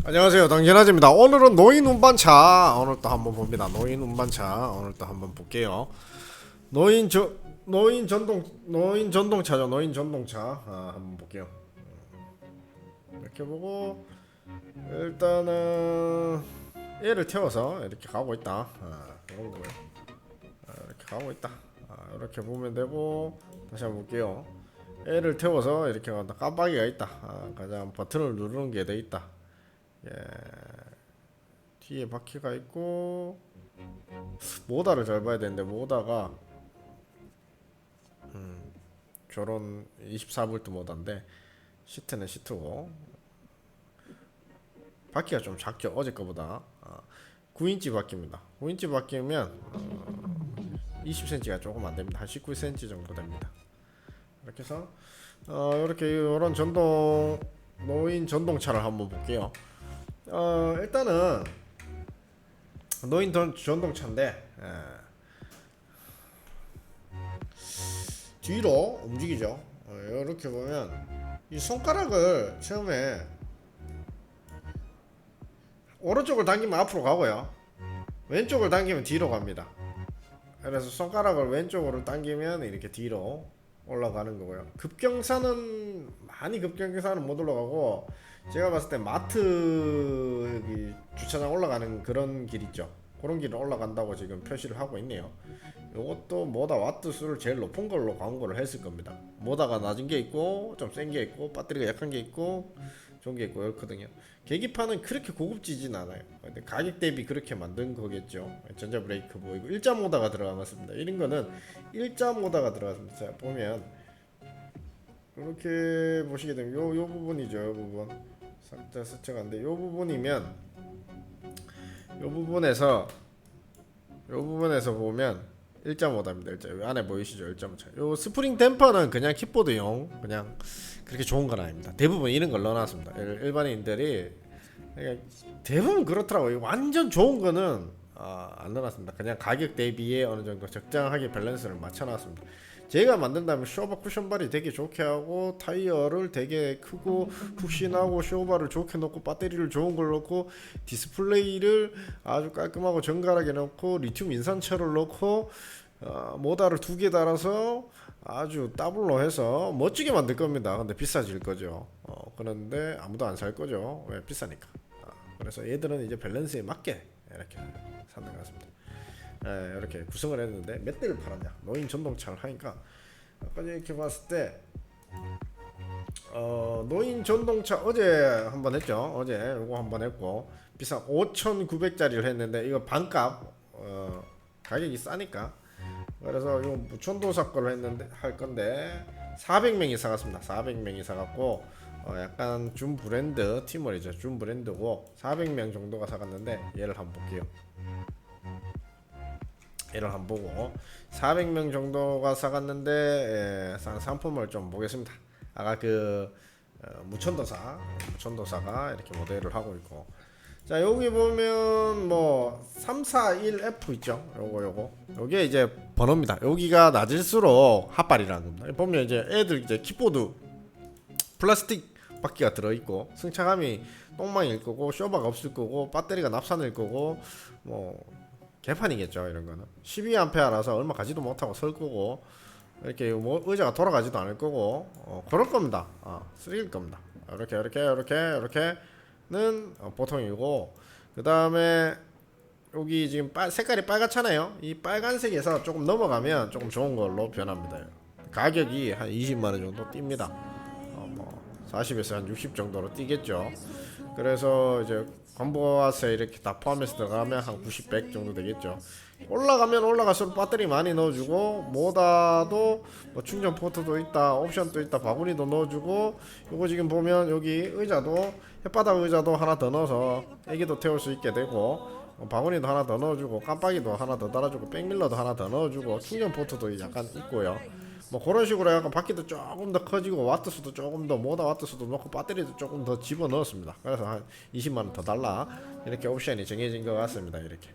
안녕하세요, 당신아재입니다. 오늘은 노인 운반차 오늘 또 한번 봅니다. 노인 운반차 오늘 또 한번 볼게요. 노인 전동차죠. 노인 전동차 한번 볼게요. 이렇게 보고 일단은 얘를 태워서 이렇게 가고 있다. 이런 거고요. 이렇게 가고 있다. 이렇게 보면 되고 다시 한번 볼게요. 얘를 태워서 이렇게 간다. 깜빡이가 있다. 가장 버튼을 누르는 게 돼 있다. 예, 뒤에 바퀴가 있고 모다를 잘 봐야 되는데 모다가 저런 24V 모다인데 시트는 시트고 바퀴가 좀 작죠. 어제 거보다 9인치 바퀴입니다. 9인치 바퀴면 20cm가 조금 안됩니다. 한 19cm 정도 됩니다. 이렇게 해서 이렇게 이런 노인 전동차를 한번 볼게요. 일단은 노인 전동차인데 뒤로 움직이죠. 이렇게 보면 이 손가락을 처음에 오른쪽을 당기면 앞으로 가고요, 왼쪽을 당기면 뒤로 갑니다. 그래서 손가락을 왼쪽으로 당기면 이렇게 뒤로 올라가는 거고요. 많이 급경사는 못 올라가고, 제가 봤을 때 마트 여기 주차장 올라가는 그런 길 있죠. 그런 길을 올라간다고 지금 표시를 하고 있네요. 이것도 모다 와트 수를 제일 높은 걸로 광고를 했을 겁니다. 모다가 낮은 게 있고 좀 센 게 있고 배터리가 약한 게 있고 좋은 게 있고 그렇거든요. 계기판은 그렇게 고급지진 않아요. 근데 가격 대비 그렇게 만든 거겠죠. 전자 브레이크 보이고 일자 모다가 들어갔습니다. 이런 거는 일자 모다가 들어갔습니다. 자, 보면 이렇게 보시게 되면 요 부분이죠. 요 부분 살짝 스쳐간데 요 부분이면 요 부분에서 보면 일자 모다입니다. 일자 요 안에 보이시죠? 일자 모자. 요 스프링 댐퍼는 그냥 킥보드용, 그냥 그렇게 좋은 건 아닙니다. 대부분 이런 걸 넣어놨습니다. 일반인들이 대부분 그렇더라고요. 완전 좋은 거는 안 넣어놨습니다. 그냥 가격 대비에 어느 정도 적당하게 밸런스를 맞춰놨습니다. 제가 만든다면 쇼바 쿠션발이 되게 좋게 하고 타이어를 되게 크고 푹신하고 쇼바를 좋게 넣고 배터리를 좋은 걸 넣고 디스플레이를 아주 깔끔하고 정갈하게 넣고 리튬 인산철을 넣고 모다를 2개 달아서 아주 더블로 해서 멋지게 만들 겁니다. 근데 비싸질 거죠. 그런데 아무도 안 살 거죠. 왜? 비싸니까. 그래서 얘들은 이제 밸런스에 맞게 이렇게 사는 것 같습니다. 이렇게 구성을 했는데 몇 대를 팔았냐, 노인 전동차를 하니까 아까 이렇게 봤을 때 노인 전동차 어제 한번 했죠. 어제 요거 한번 했고 비싼 5,900짜리를 했는데 이거 반값, 가격이 싸니까 그래서 요 무천도사 걸로 했는데 할 건데 400명이 사갔습니다. 400명이 사갔고 약간 준 브랜드 티머리죠. 준 브랜드고 400명 정도가 사갔는데 얘를 한번 볼게요. 얘를 한번 보고 400명 정도가 사갔는데 상품을 좀 보겠습니다. 아까 그 무천도사가 이렇게 모델을 하고 있고, 자 여기 보면 뭐 341F 있죠. 요게 이제 번호입니다. 여기가 낮을수록 핫발이라는 겁니다. 보면 이제 애들 이제 킥보드 플라스틱 바퀴가 들어있고 승차감이 똥망일 거고 쇼바가 없을 거고 배터리가 납산일 거고 뭐 개판이겠죠. 이런 거는 12A라서 얼마 가지도 못하고 설 거고 이렇게 뭐 의자가 돌아가지도 않을 거고 그럴 겁니다. 쓰레기일 겁니다. 이렇게는 보통이고, 그 다음에 여기 지금 색깔이 빨갛잖아요. 이 빨간색에서 조금 넘어가면 조금 좋은 걸로 변합니다. 가격이 한 20만원 정도 뜁니다. 뭐 40에서 한 60 정도로 뛰겠죠. 그래서 이제 관보아세 이렇게 다 포함해서 들어가면 한 90, 100 정도 되겠죠. 올라가면 올라갈수록 배터리 많이 넣어주고 모다도 뭐 충전 포트도 있다, 옵션도 있다, 바구니도 넣어주고, 요거 지금 보면 여기 의자도 햇바닥 의자도 하나 더 넣어서 애기도 태울 수 있게 되고, 바구니도 하나 더 넣어주고 깜빡이도 하나 더 달아주고 백밀러도 하나 더 넣어주고 충전 포트도 약간 있고요. 뭐 그런 식으로 약간 바퀴도 조금 더 커지고 와트수도 조금 더 모다 와트수도 넣고 배터리도 조금 더 집어 넣었습니다. 그래서 한 20만원 더 달라 이렇게 옵션이 정해진 것 같습니다. 이렇게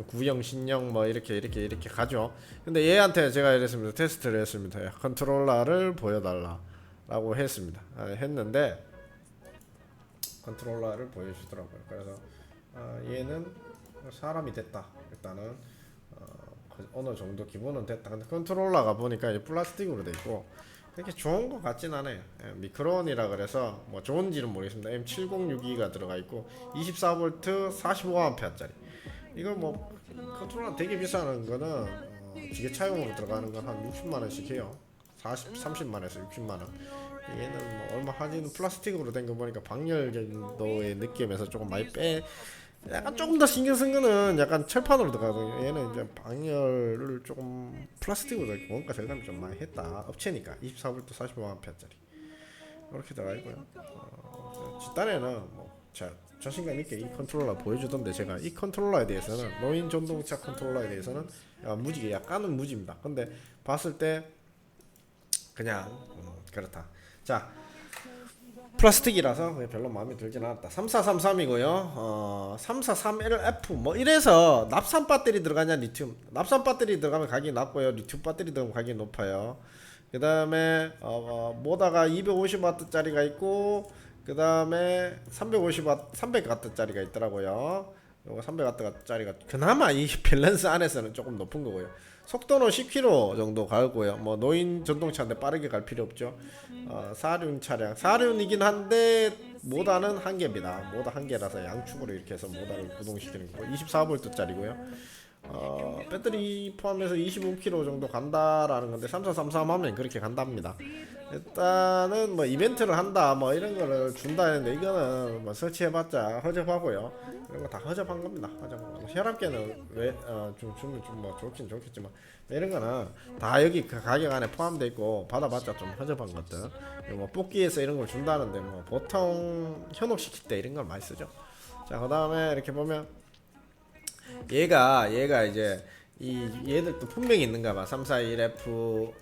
구형 신형 뭐 이렇게 가죠. 근데 얘한테 제가 이랬습니다. 테스트를 했습니다. 컨트롤러를 보여달라 라고 했습니다. 했는데 컨트롤러를 보여주더라고요. 그래서 얘는 사람이 됐다. 일단은 어느 정도 기본은 됐다. 근데 컨트롤러가 보니까 이제 플라스틱으로 돼 있고 그렇게 좋은 것 같진 않아요. 예, 미크론이라 그래서 뭐 좋은지는 모르겠습니다. M7062가 들어가 있고 24V 45A짜리. 이거 뭐 컨트롤러 되게 비싼 거는 기계차용으로 들어가는 건 한 60만 원씩 해요. 30만에서 60만 원. 얘는 뭐 얼마 하지는 플라스틱으로 된 거 보니까 방열 정도의 느낌에서 조금 많이 약간 조금 더 신경 쓴 거는 약간 철판으로 들어가거든요. 얘는 이제 방열을 조금 플라스틱으로 되고 원가 절감이 좀 많이 했다. 업체니까 24V 45A짜리 이렇게 들어가 있고요. 뒷단에는 뭐 자신감 있게 이 컨트롤러 보여주던데 제가 이 컨트롤러에 대해서는 노인 전동차 컨트롤러에 대해서는 무지 약간은 무지입니다. 근데 봤을 때 그냥 그렇다. 자, 플라스틱이라서 별로 마음에 들진 않았다. 3433이고요. 3431F 뭐 이래서 납산 배터리 들어가냐 리튬. 납산 배터리 들어가면 가격이 낮고요. 리튬 배터리 들어가면 가격이 높아요. 그 다음에 모다가 250W짜리가 있고 그 다음에 350W, 300W짜리가 있더라고요. 요거 300W짜리가 그나마 이 밸런스 안에서는 조금 높은 거고요. 속도는 10km 정도 가고요. 뭐 노인 전동차인데 빠르게 갈 필요 없죠. 사륜 차량, 사륜이긴 한데 모다는 한 개입니다. 모다 한 개라서 양축으로 이렇게 해서 모다를 구동시키는 거고 24V짜리고요. 배터리 포함해서 25km 정도 간다라는 건데 3433 하면 그렇게 간답니다. 일단은 뭐 이벤트를 한다 뭐 이런 거를 준다 했는데 이거는 뭐 설치해봤자 허접하고요. 이런 거 다 허접한 겁니다. 허접한 거. 혈압계는 좀 주면 좀 뭐 좋긴 좋겠지만 이런 거는 다 여기 그 가격 안에 포함돼 있고 받아봤자 좀 허접한 것들. 뭐 뽑기에서 이런 걸 준다는데 뭐 보통 현혹시킬 때 이런 걸 많이 쓰죠. 자, 그다음에 이렇게 보면 얘가 이제 얘들도 분명히 있는가 봐. 341F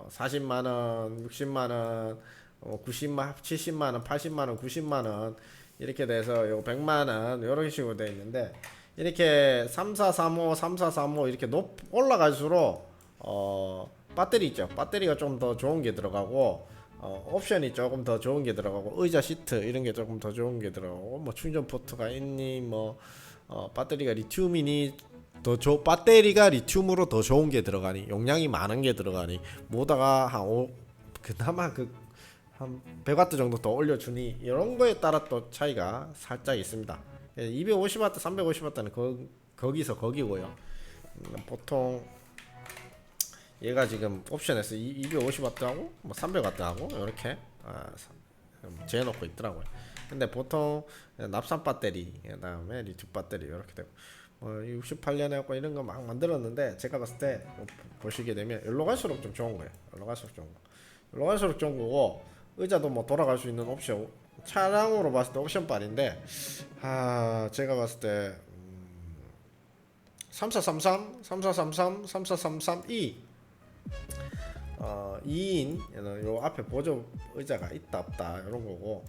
40만 원, 60만 원, 90만, 70만 원, 80만 원, 90만 원 이렇게 돼서 요 100만 원 이런 식으로 돼 있는데 이렇게 3435, 3435 이렇게 올라갈수록 배터리 있죠. 배터리가 좀 더 좋은 게 들어가고 옵션이 조금 더 좋은 게 들어가고 의자 시트 이런 게 조금 더 좋은 게 들어가고 뭐 충전 포트가 있니 뭐 배터리가 리튬이니 배터리가 리튬으로 더 좋은 게 들어가니 용량이 많은 게 들어가니 모다가 그나마 한 100W 정도 더 올려주니 이런 거에 따라 또 차이가 살짝 있습니다. 250W, 350W는 거기서 거기고요. 보통 얘가 지금 옵션에서 250W하고 뭐 300W하고 이렇게 재놓고 있더라고요. 근데 보통 납산 배터리, 그다음에 리튬 배터리 이렇게 되고 68년에 갖고 이런 거 막 만들었는데 제가 봤을 때 보시게 되면 일로 갈수록 좀 좋은 거예요. 일로 갈수록 좋은 거고 의자도 뭐 돌아갈 수 있는 옵션 차량으로 봤을 때 옵션빨인데 제가 봤을 때 3433, 3433, 3433E 2인 요 앞에 보조 의자가 있다 없다 이런 거고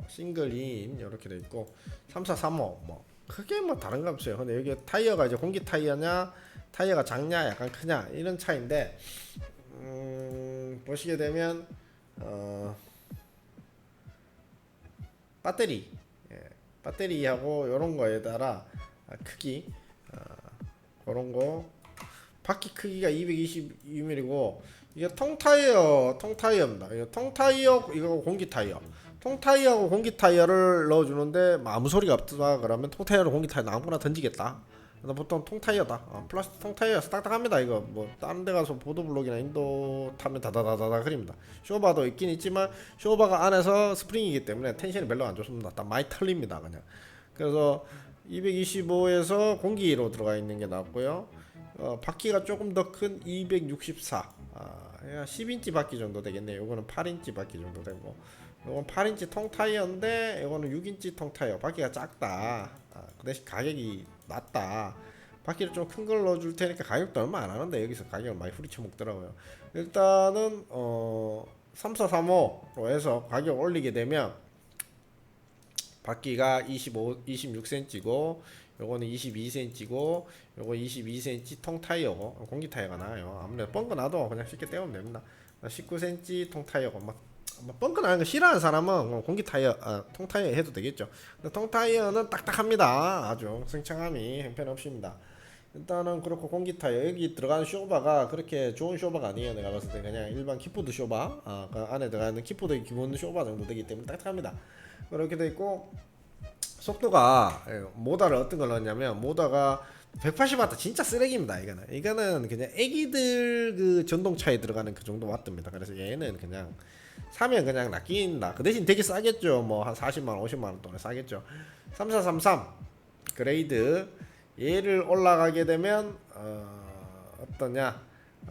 싱글 2인 이렇게 돼 있고 3435 뭐 크게 뭐 다른 거 없어요. 근데 여기 타이어가 이제 공기 타이어냐 타이어가 작냐 약간 크냐 이런 차인데 보시게 되면 배터리하고 이런 거에 따라 크기 그런 거 바퀴 크기가 222mm고 이게 통타이어입니다. 이거 통타이어 이거 공기 타이어. 통타이어하고 공기 타이어를 넣어주는데 아무 소리가 없다 그러면 통타이어로 공기 타이어 아무거나 던지겠다. 그래서 보통 통타이어다. 플라스틱 통타이어여서 딱딱합니다. 이거 뭐 다른 데 가서 보도블록이나 인도 타면 다다다다다 흐립니다. 쇼바도 있긴 있지만 쇼바가 안에서 스프링이기 때문에 텐션이 별로 안 좋습니다. 딱 많이 털립니다 그냥. 그래서 225에서 공기로 들어가 있는 게 낫고요. 바퀴가 조금 더 큰 264 10인치 바퀴 정도 되겠네요. 이거는 8인치 바퀴 정도 되고 이건 8인치 통타이어인데 이거는 6인치 통타이어. 바퀴가 작다. 그 대신 가격이 낮다. 바퀴를 좀 큰 걸 넣어줄 테니까 가격도 얼마 안 하는데 여기서 가격을 많이 후리쳐 먹더라고요. 일단은 3435로 해서 가격 올리게 되면 바퀴가 26cm고 요거는 22cm고 요거 22cm 통타이어고 공기 타이어가 나와요. 아무래도 뻥거 놔도 그냥 쉽게 떼우면 됩니다. 19cm 통타이어고 막 뭐 뻥끗하는 거 싫어하는 사람은 공기 타이어, 통 타이어 해도 되겠죠. 근데 통 타이어는 딱딱합니다. 아주 승차감이 형편없습니다. 일단은 그렇고 공기 타이어 여기 들어가는 쇼바가 그렇게 좋은 쇼바가 아니에요. 내가 봤을 때 그냥 일반 키보드 쇼바, 그 안에 들어가는 키보드 기본 쇼바 정도 되기 때문에 딱딱합니다. 그렇게 돼 있고 속도가 모다를 어떤 걸 넣었냐면 모다가 180W 진짜 쓰레기입니다. 이거는 그냥 애기들 그 전동차에 들어가는 그 정도 와트입니다. 그래서 얘는 그냥 사면 그냥 낚인다. 그 대신 되게 싸겠죠. 뭐 한 40만원 50만원 동안 싸겠죠. 3433 그레이드 얘를 올라가게 되면 어떠냐,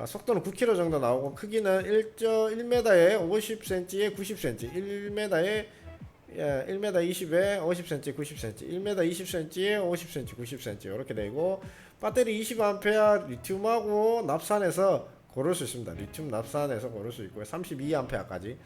속도는 9km 정도 나오고 크기는 1m에 50cm에 90cm 1m에 20에 50cm 90cm 1m 20cm에 50cm 90cm 이렇게 되고 배터리 20A 리튬하고 납산해서 고를 수 있습니다. 리튬 납산해서 고를 수 있고요. 32A까지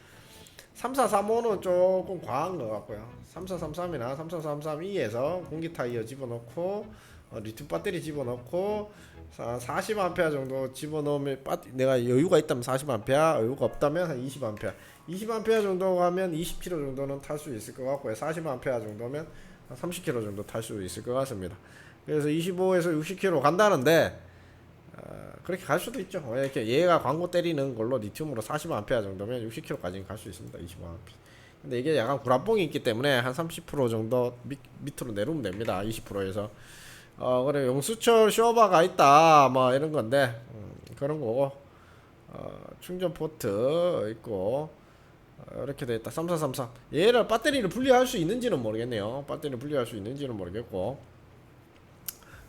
3435는 조금 과한 것 같고요. 3433이나 3433E에서 공기 타이어 집어넣고 리튬 배터리 집어넣고 40A 정도 집어넣으면 내가 여유가 있다면 40A, 여유가 없다면 한 20A 20A 정도 가면 20km 정도는 탈 수 있을 것 같고요. 40A 정도면 한 30km 정도 탈 수 있을 것 같습니다. 그래서 25에서 60km 간다는데 그렇게 갈 수도 있죠. 이렇게 얘가 광고 때리는 걸로 리튬으로 40A 정도면 60km까지 갈 수 있습니다. 25A. 근데 이게 약간 구라뽕이 있기 때문에 한 30% 정도 밑으로 내려오면 됩니다. 20%에서 그래 용수철 쇼바가 있다 뭐 이런 건데 그런 거고 충전 포트 있고 이렇게 돼 있다. 3433 얘를 배터리를 분리할 수 있는지는 모르겠네요. 배터리를 분리할 수 있는지는 모르겠고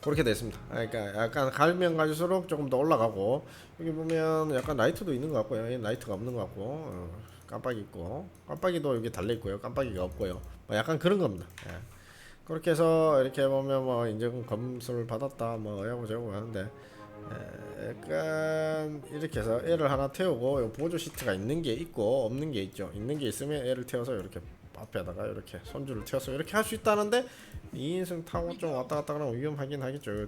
그렇게 됐습니다. 그러니까 약간 갈면 갈수록 조금 더 올라가고 여기 보면 약간 라이트도 있는 것 같고요. 얘 라이트가 없는 것 같고 깜빡이 있고 깜빡이도 여기 달려 있고요. 깜빡이가 없고요. 뭐 약간 그런 겁니다. 예. 그렇게 해서 이렇게 보면 뭐 인증 검수를 받았다 뭐 어쩌고 저쩌고 하는데 약간 이렇게 해서 애를 하나 태우고 보조 시트가 있는 게 있고 없는 게 있죠. 있는 게 있으면 애를 태워서 이렇게 앞에다가 이렇게 손줄을 태워서 이렇게 할 수 있다는데 2인승 타고 좀 왔다 갔다 하면 위험하긴 하겠죠.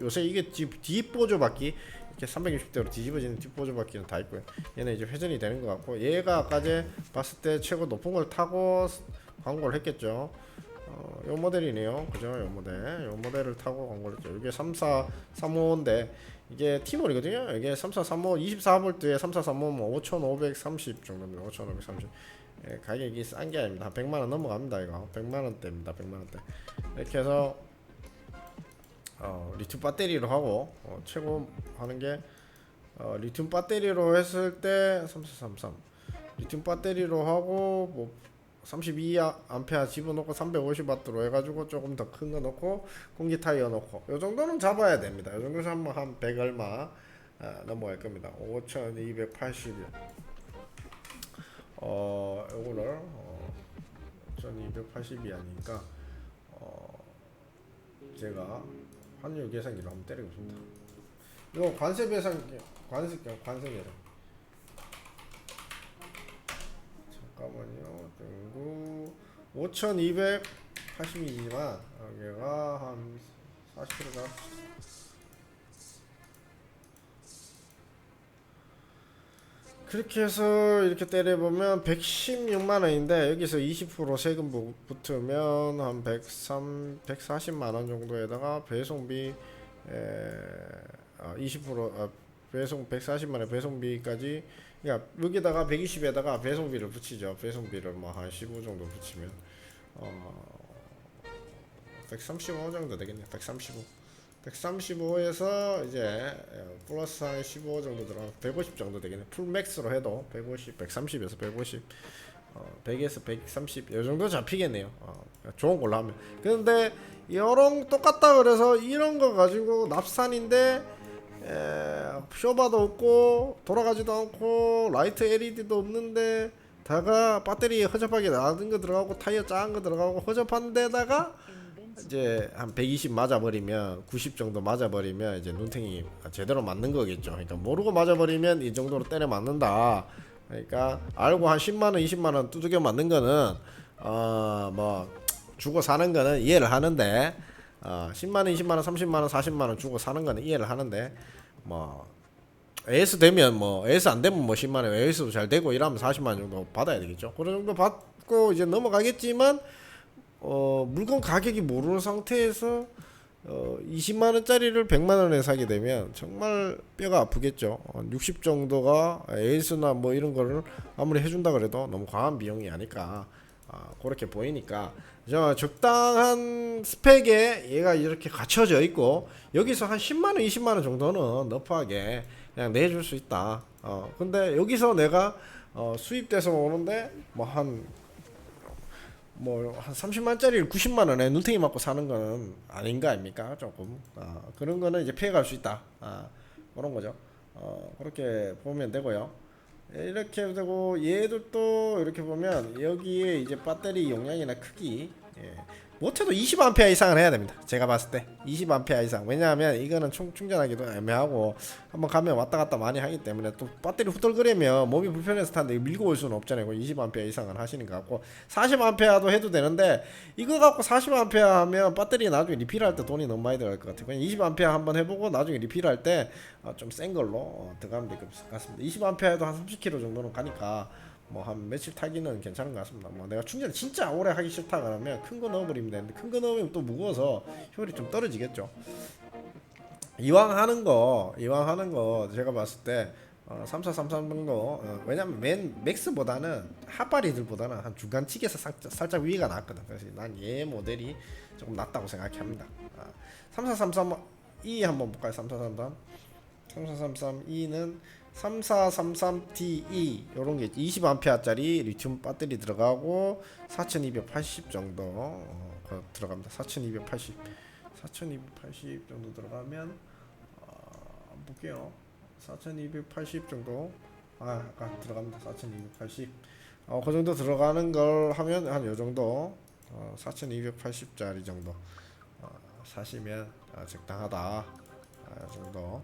요새 이게 뒷보조 바퀴 이렇게 360도로 뒤집어지는 뒷보조 바퀴는 다 있고요. 얘는 이제 회전이 되는 것 같고 얘가 아까 제 봤을 때 최고 높은 걸 타고 광고를 했겠죠. 요 모델이네요. 그죠? 요 모델을 타고 광고를 했죠. 이게 3435인데 이게 T몰이거든요. 이게 3435 24V에 3435면 5530 정도입니다. 5530. 예, 가격이 싼 게 아닙니다. 100만원 넘어갑니다. 이거 100만원대입니다. 100만원대. 이렇게 해서 리튬 배터리로 하고 최고 하는 게 리튬 배터리로 했을 때 3433 리튬 배터리로 하고 뭐 32A 집어넣고 350W로 해가지고 조금 더 큰 거 넣고 공기 타이어 넣고 요 정도는 잡아야 됩니다. 요 정도 잡으면 한 100 얼마 넘어갈 겁니다. 5280일 요거를 5280이 아니니까 제가 환율 계산기로 한번 때리겠습니다. 이거 관세 계산 관세 계산 잠깐만요. 등구 5280이지만 여기가 한 40kg가 그렇게 해서 이렇게 때려보면 116만원인데 여기서 20% 세금 붙으면 한 140만원 정도에다가 배송비 20% 배송 140만원 배송비까지 그러니까 여기다가 120에다가 배송비를 붙이죠. 배송비를 뭐 한 15 정도 붙이면 135 정도 되겠네요. 135에서 이제 플러스 한 15 정도 들어 150 정도 되겠네. 풀 맥스로 해도 150, 130에서 150, 100에서 130 이 정도 잡히겠네요. 좋은 걸로 하면. 근데 이런 똑같다 그래서 이런 거 가지고 납산인데 쇼바도 없고 돌아가지도 않고 라이트 LED도 없는데 다가 배터리 허접하게 낮은 거 들어가고 타이어 작은 거 들어가고 허접한 데다가 이제 한 120 맞아버리면 90 정도 맞아버리면 이제 눈탱이 제대로 맞는 거겠죠. 그러니까 모르고 맞아버리면 이 정도로 때려 맞는다. 그러니까 알고 한 10만원 20만원 두들겨 맞는 거는 뭐 주고 사는 거는 이해를 하는데 10만원 20만원 30만원 40만원 주고 사는 거는 이해를 하는데 뭐 AS 되면 뭐 AS 안 되면 뭐 10만 원, AS도 잘 되고 이러면 40만 원 정도 받아야 되겠죠. 그런 정도 받고 이제 넘어가겠지만 물건 가격이 모르는 상태에서 20만 원짜리를 100만 원에 사게 되면 정말 뼈가 아프겠죠. 60 정도가 AS나 뭐 이런 거를 아무리 해준다 그래도 너무 과한 비용이 아닐까. 그렇게 보이니까 적당한 스펙에 얘가 이렇게 갖춰져 있고 여기서 한 10만 원, 20만 원 정도는 너프하게 그냥 내줄 수 있다. 근데 여기서 내가 수입돼서 오는데 한 30만짜리를 90만원에 눈탱이 맞고 사는 거는 아닌 거 아닙니까? 조금 그런 거는 이제 피해갈 수 있다. 그런 거죠. 그렇게 보면 되고요. 이렇게 되고 얘들도 이렇게 보면 여기에 이제 배터리 용량이나 크기 못해도 20A 이상은 해야 됩니다. 제가 봤을 때 20A 이상. 왜냐하면 이거는 충전하기도 애매하고 한번 가면 왔다 갔다 많이 하기 때문에 또 배터리 후덜거리면 몸이 불편해서 타는데 밀고 올 수는 없잖아요. 20A 이상은 하시는 것 같고 40A도 해도 되는데 이거 갖고 40A 하면 배터리 나중에 리필할 때 돈이 너무 많이 들어갈 것 같아요. 그냥 20A 한번 해보고 나중에 리필할 때 좀 센 걸로 들어가면 될 것 같습니다. 20A도 한 30km 정도는 가니까 뭐 한 며칠 타기는 괜찮은 것 같습니다. 뭐 내가 충전 진짜 오래 하기 싫다 그러면 큰 거 넣어버리면 되는데 큰 거 넣으면 또 무거워서 효율이 좀 떨어지겠죠. 이왕 하는 거 제가 봤을 때 3433 정도 왜냐면 맥스보다는 핫바리들보다는 한 중간치기에서 살짝 위가 낫거든. 그래서 난 얘 모델이 조금 낫다고 생각합니다. 3433E 한번 볼까요? 3433E는 3433TE 요런게 20A짜리 리튬 배터리 들어가고 4280 정도 들어갑니다. 4280 정도 들어가면 볼게요. 4280 정도 아까 들어갑니다. 4280 그 정도 들어가는 걸 하면 한 요 정도 4280짜리 정도 사시면 적당하다 정도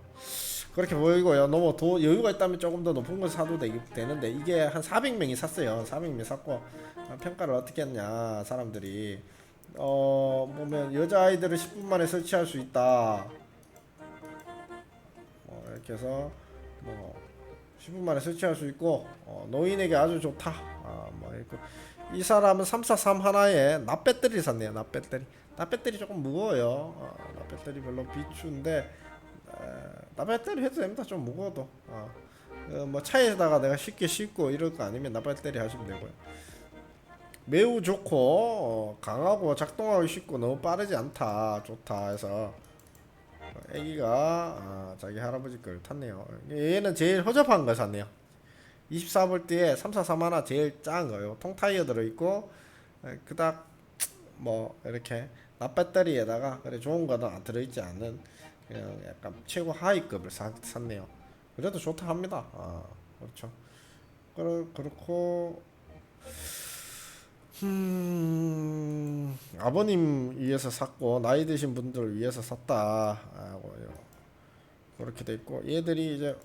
그렇게 보이고요. 너무 여유가 있다면 조금 더 높은 걸 사도 되는데 이게 한 400명이 샀어요. 400명이 샀고 평가를 어떻게 했냐 사람들이 보면 여자아이들을 10분 만에 설치할 수 있다 이렇게 해서 10분 만에 설치할 수 있고 노인에게 아주 좋다 이 사람은 343 하나에 납배터리 샀네요. 납배터리 조금 무거워요. 납배터리 별로 비추인데 납배터리 해도 됩니다. 좀 무거워도 뭐 차에다가 내가 쉽게 싣고 이럴 거 아니면 납배터리 하시면 되고요. 매우 좋고 강하고 작동하기 쉽고 너무 빠르지 않다 좋다 해서 애기가 자기 할아버지 걸 탔네요. 얘는 제일 허접한 거 샀네요. 24V에 343 하나 제일 작은 거예요. 통타이어 들어있고 그닥 뭐 이렇게 납배터리에다가 그래 좋은 거는 들어있지 않는 그냥 약간 최고 하이급을 샀네요. 그래도 좋다 합니다. 그렇죠. 그렇고 아버님 위해서 샀고 나이 드신 분들 위해서 샀다. 그렇게 돼 있고 얘들이 이제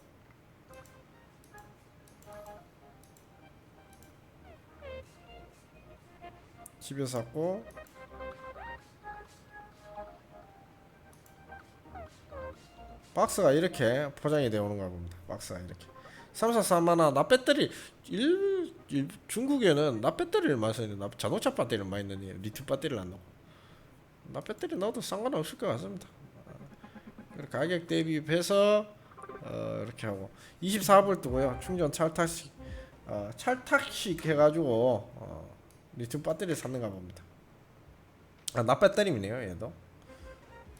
집에서 샀고 박스가 이렇게 포장이 되어 오는가 봅니다. 박스가 이렇게 343 하나 납배터리 중국에는 납배터리를 많이 쓰는데 자동차 배터리를 많이 넣는 리튬 배터리를 안 넣고 납배터리 넣어도 상관없을 것 같습니다. 가격 대비해서 이렇게 하고 24V고요. 충전 찰탁식 해가지고 리튬 배터리를 샀는가 봅니다. 납배터리이네요 얘도.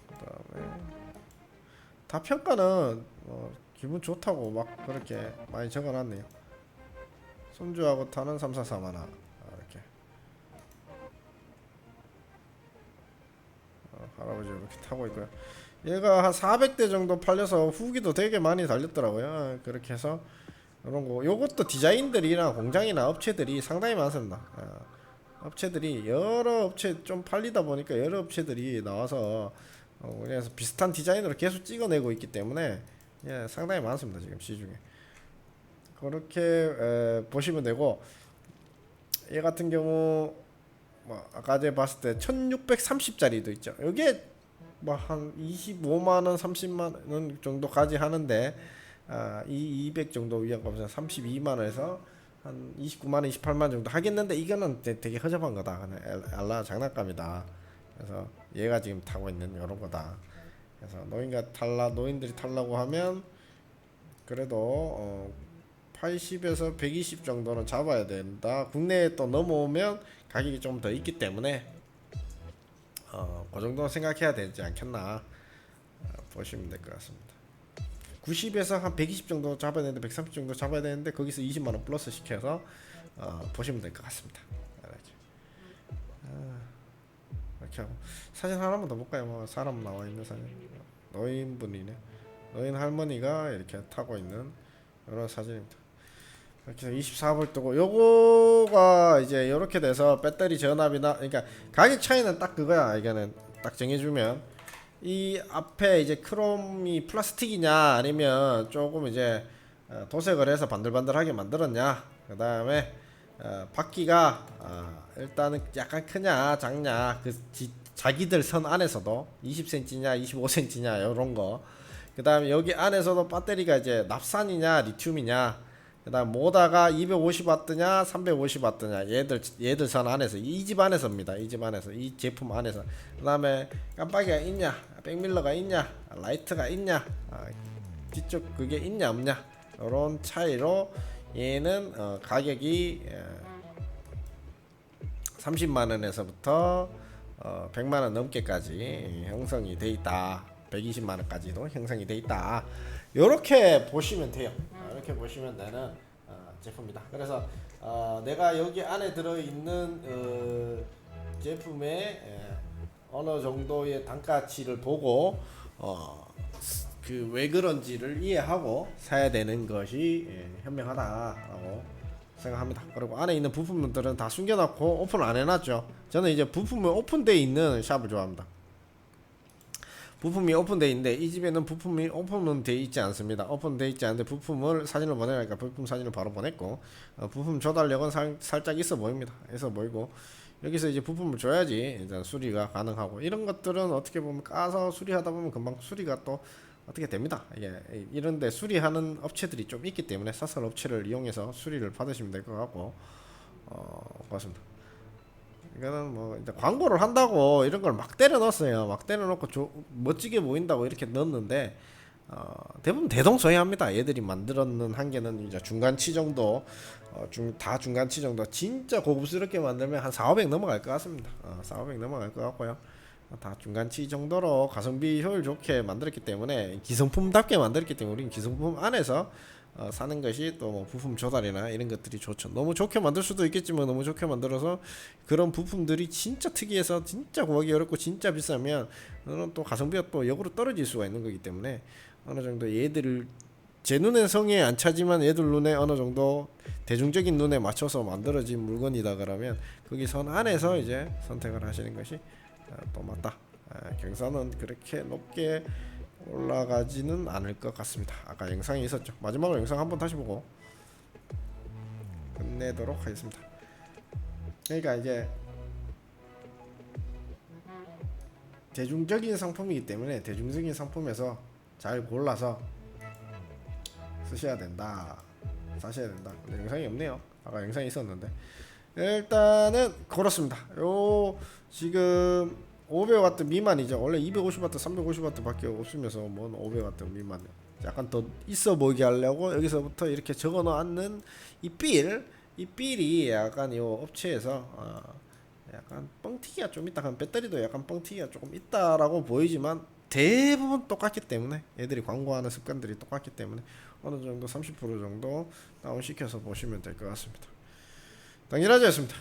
그다음에 다 평가는 기분 좋다고 막 그렇게 많이 적어놨네요. 손주하고 타는 343 하나 이렇게 할아버지 이렇게 타고 있고요. 얘가 한 400대 정도 팔려서 후기도 되게 많이 달렸더라고요. 그렇게 해서 이런 거 요것도 디자인들이나 공장이나 업체들이 상당히 많습니다. 업체들이 여러 업체 좀 팔리다 보니까 여러 업체들이 나와서 그래서 비슷한 디자인으로 계속 찍어내고 있기 때문에 상당히 많습니다. 지금 시중에 그렇게 보시면 되고 얘 같은 경우 뭐 아까 전에 봤을 때 1630짜리도 있죠. 이게 뭐 한 25만원 30만원 정도까지 하는데 이 200 정도 위안값에서 32만원에서 한 29만원 28만원 정도 하겠는데 이거는 되게 허접한 거다. 그냥 알라 장난감이다. 그래서 얘가 지금 타고 있는 요런 거다. 그래서 노인들이 탈라고 하면 그래도 80에서 120 정도는 잡아야 된다. 국내에 또 넘어오면 가격이 좀 더 있기 때문에 그 정도는 생각해야 되지 않겠나 보시면 될 것 같습니다. 90에서 한 120 정도 잡아야 되는데 130 정도 잡아야 되는데 거기서 20만원 플러스 시켜서 보시면 될 것 같습니다. 이렇게 하고 사진 하나만 더 볼까요? 뭐 사람 나와 있는 사진. 노인분이네. 노인 할머니가 이렇게 타고 있는 이런 사진입니다. 이렇게 24V고 요거가 이제 이렇게 돼서 배터리 전압이나 그러니까 가격 차이는 딱 그거야. 이거는 딱 정해주면 이 앞에 이제 크롬이 플라스틱이냐 아니면 조금 이제 도색을 해서 반들반들하게 만들었냐, 그 다음에 바퀴가 일단은 약간 크냐 작냐, 자기들 선 안에서도 20cm냐 25cm냐 요런 거, 그 다음에 여기 안에서도 배터리가 이제 납산이냐 리튬이냐, 그 다음 모다가 250W냐 350W냐 얘들 선 안에서 이 집 안에서입니다. 이 집 안에서 이 제품 안에서. 그 다음에 깜빡이가 있냐 백밀러가 있냐 라이트가 있냐 뒤쪽 그게 있냐 없냐 이런 차이로 얘는 가격이 30만원에서부터 100만원 넘게까지 형성이 돼 있다. 120만원까지도 형성이 돼 있다. 요렇게 보시면 돼요. 이렇게 보시면 되는 제품이다. 그래서 내가 여기 안에 들어있는 제품의 어느 정도의 단가치를 보고 그 왜 그런지를 이해하고 사야 되는 것이 현명하다라고 생각합니다. 그리고 안에 있는 부품들은 다 숨겨놓고 오픈 안 해놨죠. 저는 이제 부품이 오픈되어 있는 샵을 좋아합니다. 부품이 오픈되어 있는데 이 집에는 부품이 오픈은 되어 있지 않습니다. 오픈되어 있지 않은데 부품을 사진을 보내니까 부품 사진을 바로 보냈고 부품 조달력은 살짝 있어 보입니다. 있어 보이고 여기서 이제 부품을 줘야지 일단 수리가 가능하고, 이런 것들은 어떻게 보면 까서 수리하다 보면 금방 수리가 또 어떻게 됩니다. 이게 이런데 수리하는 업체들이 좀 있기 때문에 사설 업체를 이용해서 수리를 받으시면 될 것 같고 그렇습니다. 이거는 뭐 이제 광고를 한다고 이런 걸 막 때려 넣었어요. 막 때려 넣고 멋지게 보인다고 이렇게 넣었는데 대부분 대동소이합니다. 얘들이 만들었는 한계는 이제 중간치 정도, 다 중간치 정도. 진짜 고급스럽게 만들면 한 4,500 넘어갈 것 같습니다. 4,500 넘어갈 것 같고요. 다 중간치 정도로 가성비 효율 좋게 만들었기 때문에, 기성품답게 만들었기 때문에 우리는 기성품 안에서 사는 것이 또 뭐 부품 조달이나 이런 것들이 좋죠. 너무 좋게 만들 수도 있겠지만 너무 좋게 만들어서 그런 부품들이 진짜 특이해서 진짜 구하기 어렵고 진짜 비싸면 또 가성비가 또 역으로 떨어질 수가 있는 거기 때문에 어느 정도 얘들을 제 눈에 성에 안 차지만 얘들 눈에 어느 정도 대중적인 눈에 맞춰서 만들어진 물건이다 그러면 거기 선 안에서 이제 선택을 하시는 것이 또 맞다. 경사는 그렇게 높게 올라가지는 않을 것 같습니다. 아까 영상이 있었죠. 마지막으로 영상 한번 다시 보고 끝내도록 하겠습니다. 그러니까 이제 대중적인 상품이기 때문에 대중적인 상품에서 잘 골라서 쓰셔야 된다, 사셔야 된다. 근데 영상이 없네요. 아까 영상이 있었는데 일단은 그렇습니다. 요 지금 500W 미만이죠. 원래 250W, 350W 밖에 없으면서 뭔 500W 미만. 약간 더 있어 보이게 하려고 여기서부터 이렇게 적어 놓는 이 빌이 약간 요 업체에서 약간 뻥튀기가 좀 있다. 그럼 배터리도 약간 뻥튀기가 조금 있다라고 보이지만 대부분 똑같기 때문에, 얘들이 광고하는 습관들이 똑같기 때문에 어느 정도 30% 정도 다운시켜서 보시면 될 것 같습니다. 당일화제였습니다.